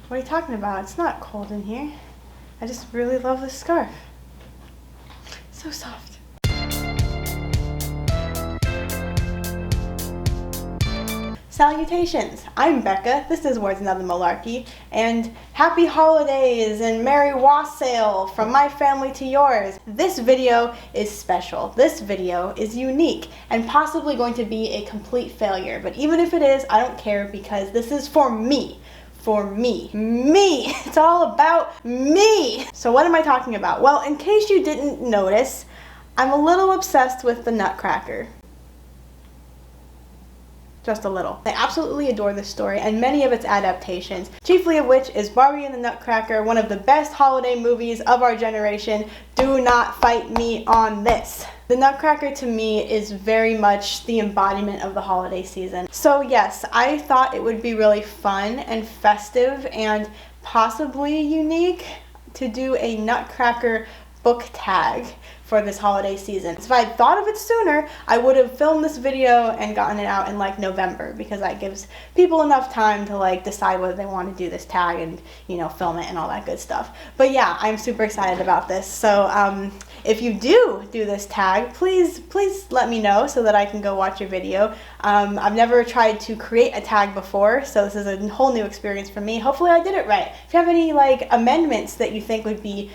What are you talking about? It's not cold in here. I just really love this scarf. So soft. Salutations! I'm Becca, this is Words Another Malarkey, and happy holidays and merry wassail from my family to yours. This video is special. This video is unique and possibly going to be a complete failure, but even if it is, I don't care because this is for me. For me. Me! It's all about me! So what am I talking about? Well, in case you didn't notice, I'm a little obsessed with the Nutcracker. Just a little. I absolutely adore this story and many of its adaptations, chiefly of which is Barbie and the Nutcracker, one of the best holiday movies of our generation. Do not fight me on this. The Nutcracker to me is very much the embodiment of the holiday season. So yes, I thought it would be really fun and festive and possibly unique to do a Nutcracker book tag for this holiday season. If I had thought of it sooner, I would have filmed this video and gotten it out in like November, because that gives people enough time to like decide whether they want to do this tag and, you know, film it and all that good stuff. But yeah, I'm super excited about this. So if you do this tag, please let me know so that I can go watch your video. I've never tried to create a tag before, so this is a whole new experience for me. Hopefully I did it right. If you have any like amendments that you think would be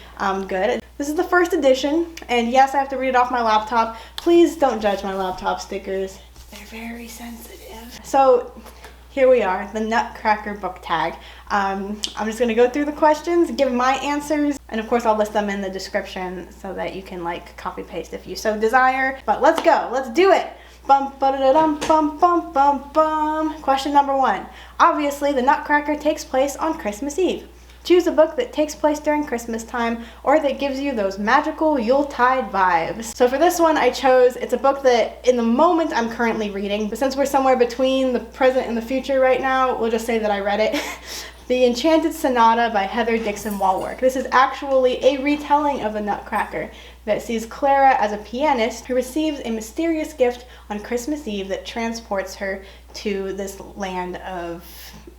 good. This is the first edition, and yes, I have to read it off my laptop. Please don't judge my laptop stickers. They're very sensitive. So here we are, the Nutcracker Book Tag. I'm just going to go through the questions, give my answers, and of course I'll list them in the description so that you can like copy paste if you so desire. But let's go, let's do it. Bum, ba-da-da-dum, bum, bum, bum, bum. Question number 1. Obviously, the Nutcracker takes place on Christmas Eve. Choose a book that takes place during Christmas time or that gives you those magical yuletide vibes. So for this one I chose, it's a book that in the moment I'm currently reading, but since we're somewhere between the present and the future right now, we'll just say that I read it. The Enchanted Sonata by Heather Dixon Walwork. This is actually a retelling of the Nutcracker that sees Clara as a pianist who receives a mysterious gift on Christmas Eve that transports her to this land of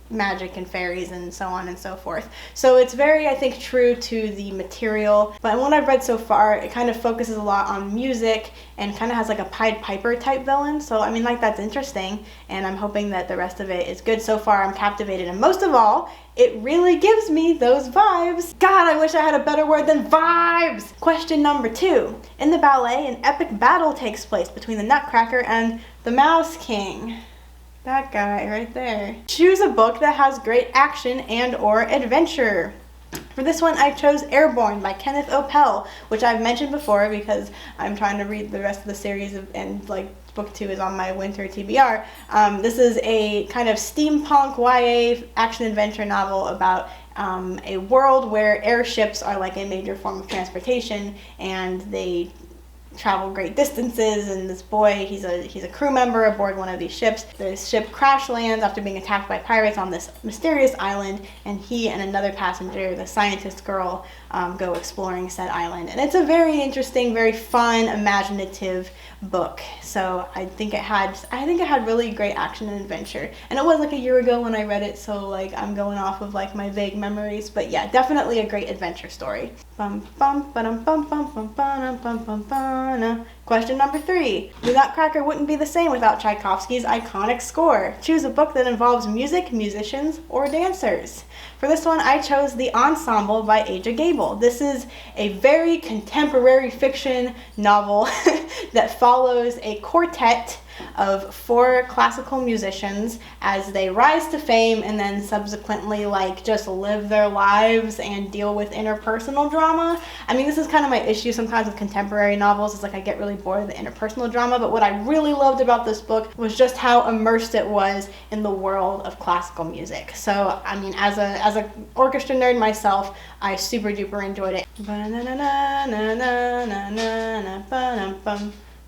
magic and fairies and so on and so forth. So it's very, I think, true to the material, but what I've read so far, it kind of focuses a lot on music and kind of has like a Pied Piper type villain. So I mean, like, that's interesting, and I'm hoping that the rest of it is good. So far I'm captivated, and most of all, it really gives me those vibes. God, I wish I had a better word than vibes! Question number 2. In the ballet, an epic battle takes place between the Nutcracker and the Mouse King. That guy right there. Choose a book that has great action and or adventure. For this one, I chose Airborne by Kenneth Opel, which I've mentioned before because I'm trying to read the rest of the series and like book 2 is on my winter TBR. This is a kind of steampunk YA action-adventure novel about a world where airships are like a major form of transportation, and they travel great distances, and this boy, he's a crew member aboard one of these ships. The ship crash lands after being attacked by pirates on this mysterious island, and he and another passenger, the scientist girl, go exploring said island. And it's a very interesting, very fun, imaginative book. So I think it had really great action and adventure. And it was like a year ago when I read it, so like I'm going off of like my vague memories, but yeah, definitely a great adventure story. Bum bum ba-dum bum bum bum bum bum bum bum. Question number 3. The Nutcracker wouldn't be the same without Tchaikovsky's iconic score. Choose a book that involves music, musicians, or dancers. For this one, I chose The Ensemble by Aja Gabel. This is a very contemporary fiction novel that follows a quartet of 4 classical musicians as they rise to fame and then subsequently like just live their lives and deal with interpersonal drama. I mean, this is kind of my issue sometimes with contemporary novels. It's like I get really bored of the interpersonal drama, but what I really loved about this book was just how immersed it was in the world of classical music. So I mean, as a orchestra nerd myself, I super duper enjoyed it.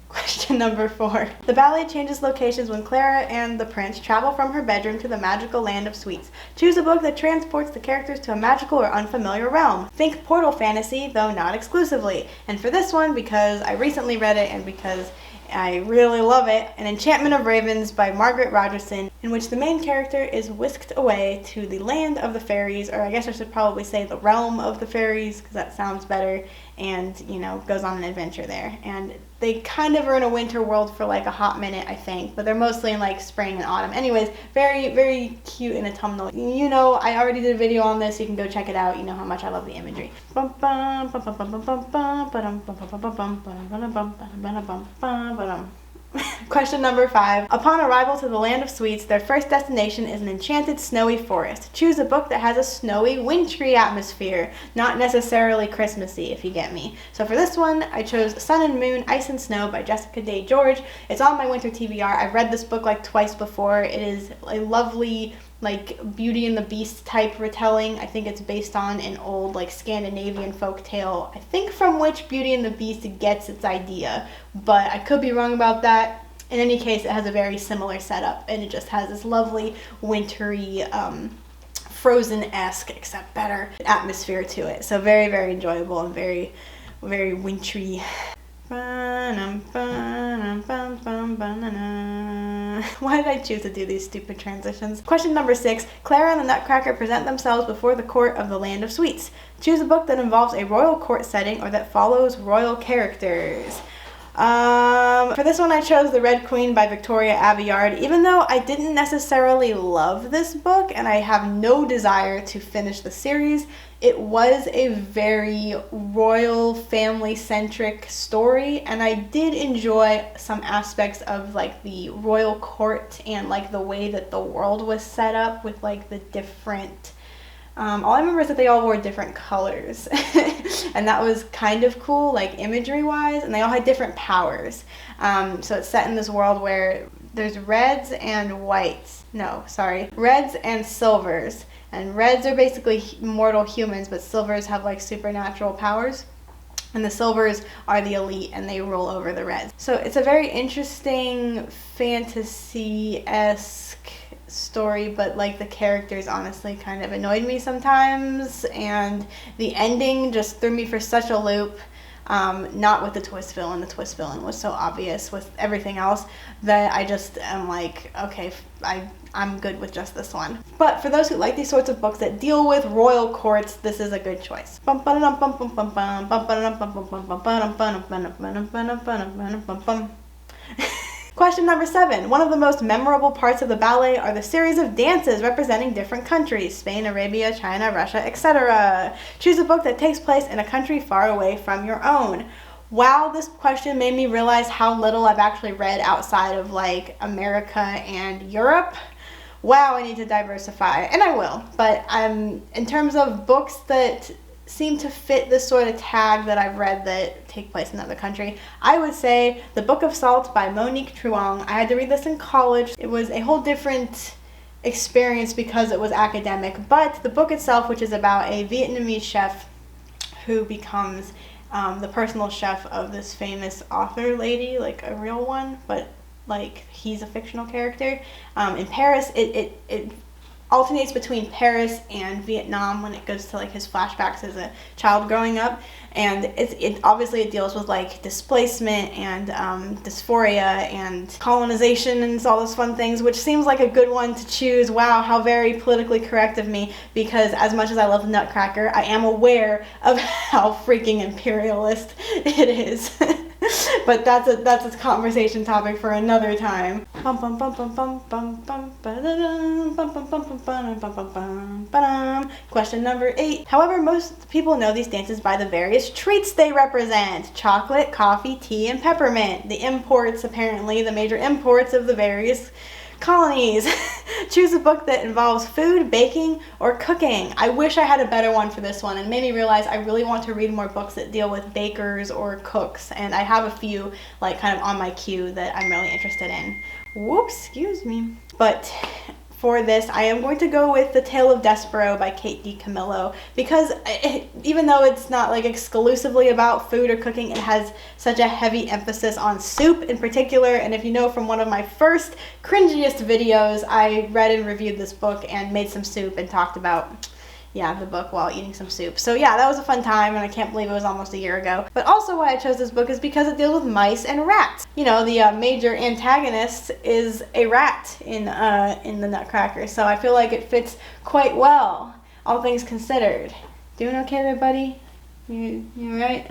Question number 4. The ballet changes locations when Clara and the prince travel from her bedroom to the magical land of sweets. Choose a book that transports the characters to a magical or unfamiliar realm. Think portal fantasy, though not exclusively. And for this one, because I recently read it and because I really love it. An Enchantment of Ravens by Margaret Rogerson, in which the main character is whisked away to the land of the fairies, or I guess I should probably say the realm of the fairies, because that sounds better, and, you know, goes on an adventure there. And they kind of are in a winter world for like a hot minute, I think, but they're mostly in like spring and autumn. Anyways, very, very cute and autumnal. You know, I already did a video on this, you can go check it out. You know how much I love the imagery. Question number 5. Upon arrival to the land of sweets, their first destination is an enchanted snowy forest. Choose a book that has a snowy, wintry atmosphere, not necessarily Christmassy, if you get me. So for this one, I chose Sun and Moon, Ice and Snow by Jessica Day George. It's on my winter TBR. I've read this book like twice before. It is a lovely, like, Beauty and the Beast type retelling. I think it's based on an old, like, Scandinavian folk tale, I think from which Beauty and the Beast gets its idea, but I could be wrong about that. In any case, it has a very similar setup, and it just has this lovely, wintry, Frozen-esque, except better, atmosphere to it. So very, very enjoyable and very, very wintry. Why did I choose to do these stupid transitions? Question number 6. Clara and the Nutcracker present themselves before the court of the Land of Sweets. Choose a book that involves a royal court setting or that follows royal characters. For this one I chose The Red Queen by Victoria Aveyard. Even though I didn't necessarily love this book and I have no desire to finish the series, it was a very royal family-centric story, and I did enjoy some aspects of like the royal court and like the way that the world was set up with like the different all I remember is that they all wore different colors and that was kind of cool, like imagery wise, and they all had different powers. So it's set in this world where there's reds and whites. No, sorry. Reds and silvers. And reds are basically mortal humans, but silvers have like supernatural powers. And the silvers are the elite and they rule over the reds. So it's a very interesting fantasy-esque story, but like the characters honestly kind of annoyed me sometimes, and the ending just threw me for such a loop. Not with the twist villain. The twist villain was so obvious with everything else that I just am like, okay, I'm good with just this one. But for those who like these sorts of books that deal with royal courts, this is a good choice. Question number 7. One of the most memorable parts of the ballet are the series of dances representing different countries: Spain, Arabia, China, Russia, etc. Choose a book that takes place in a country far away from your own. Wow, this question made me realize how little I've actually read outside of like America and Europe. Wow, I need to diversify, and I will. But in terms of books that seem to fit this sort of tag that I've read that take place in another country, I would say The Book of Salt by Monique Truong. I had to read this in college. It was a whole different experience because it was academic, but the book itself, which is about a Vietnamese chef who becomes the personal chef of this famous author lady, like a real one, but like he's a fictional character. In Paris, it alternates between Paris and Vietnam when it goes to like his flashbacks as a child growing up, and it obviously deals with like displacement and dysphoria and colonization and all those fun things, which seems like a good one to choose. Wow, how very politically correct of me, because as much as I love Nutcracker, I am aware of how freaking imperialist it is. But that's a conversation topic for another time. Question number 8. However, most people know these dances by the various treats they represent: chocolate, coffee, tea, and peppermint. The imports, apparently, the major imports of the various colonies. Choose a book that involves food, baking, or cooking. I wish I had a better one for this one, and made me realize I really want to read more books that deal with bakers or cooks, and I have a few like kind of on my queue that I'm really interested in. Whoops, excuse me. But for this, I am going to go with The Tale of Despero by Kate DiCamillo, because even though it's not like exclusively about food or cooking, it has such a heavy emphasis on soup in particular. And if you know from one of my first cringiest videos, I read and reviewed this book and made some soup and talked about, the book while eating some soup. So yeah, that was a fun time, and I can't believe it was almost a year ago. But also why I chose this book is because it deals with mice and rats. You know, the major antagonist is a rat in the Nutcracker, so I feel like it fits quite well, all things considered. Doing okay there, buddy? You right?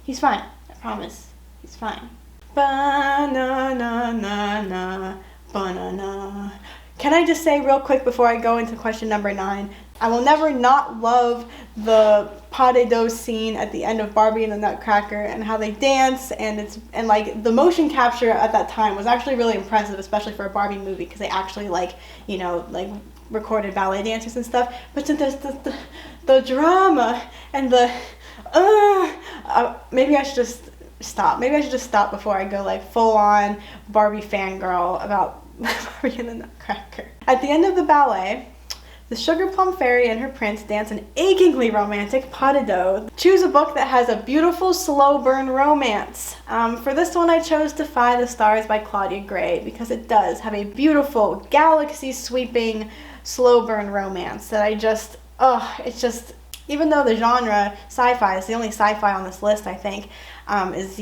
He's fine, I promise. He's fine. Ba-na-na-na-na, ba-na-na. Can I just say real quick before I go into question number 9, I will never not love the Potido scene at the end of Barbie and the Nutcracker and how they dance, and like the motion capture at that time was actually really impressive, especially for a Barbie movie, because they actually like recorded ballet dancers and stuff. But there's the drama and the maybe I should just stop. Maybe I should just stop before I go like full on Barbie fangirl about Barbie and the Nutcracker. At the end of the ballet, the Sugar Plum Fairy and her prince dance an achingly romantic Potido. Choose a book that has a beautiful slow burn romance. For this one I chose Defy the Stars by Claudia Gray because it does have a beautiful galaxy sweeping slow burn romance that it's just, even though the genre sci-fi is the only sci-fi on this list, I think, is,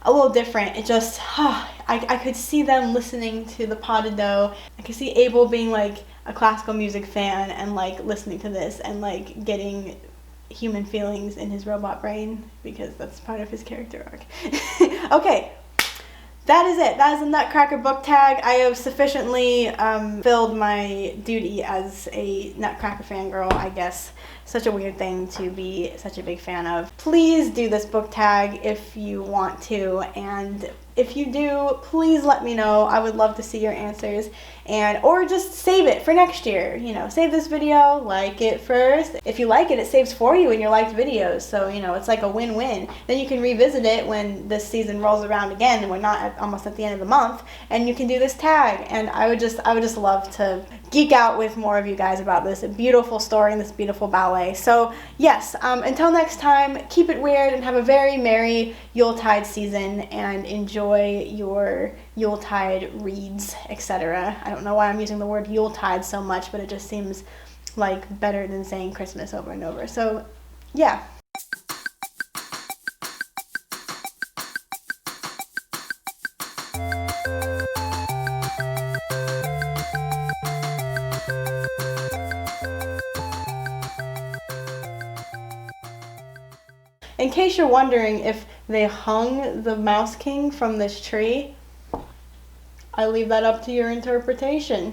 a little different. It just, I could see them listening to the Potido. I could see Abel being like a classical music fan and like listening to this and like getting human feelings in his robot brain because that's part of his character arc. Okay. That is it. That is the Nutcracker book tag. I have sufficiently filled my duty as a Nutcracker fangirl, I guess. Such a weird thing to be such a big fan of. Please do this book tag if you want to, and if you do, please let me know. I would love to see your answers, or just save it for next year. Save this video, like it first. If you like it, it saves for you in your liked videos, so it's like a win-win. Then you can revisit it when this season rolls around again and we're not almost at the end of the month, and you can do this tag. And I would just love to geek out with more of you guys about this beautiful story and this beautiful ballet. So yes, until next time, keep it weird and have a very merry Yuletide season and enjoy your Yuletide reads, etc. I don't know why I'm using the word Yuletide so much, but it just seems like better than saying Christmas over and over. So yeah. In case you're wondering if they hung the Mouse King from this tree, I leave that up to your interpretation.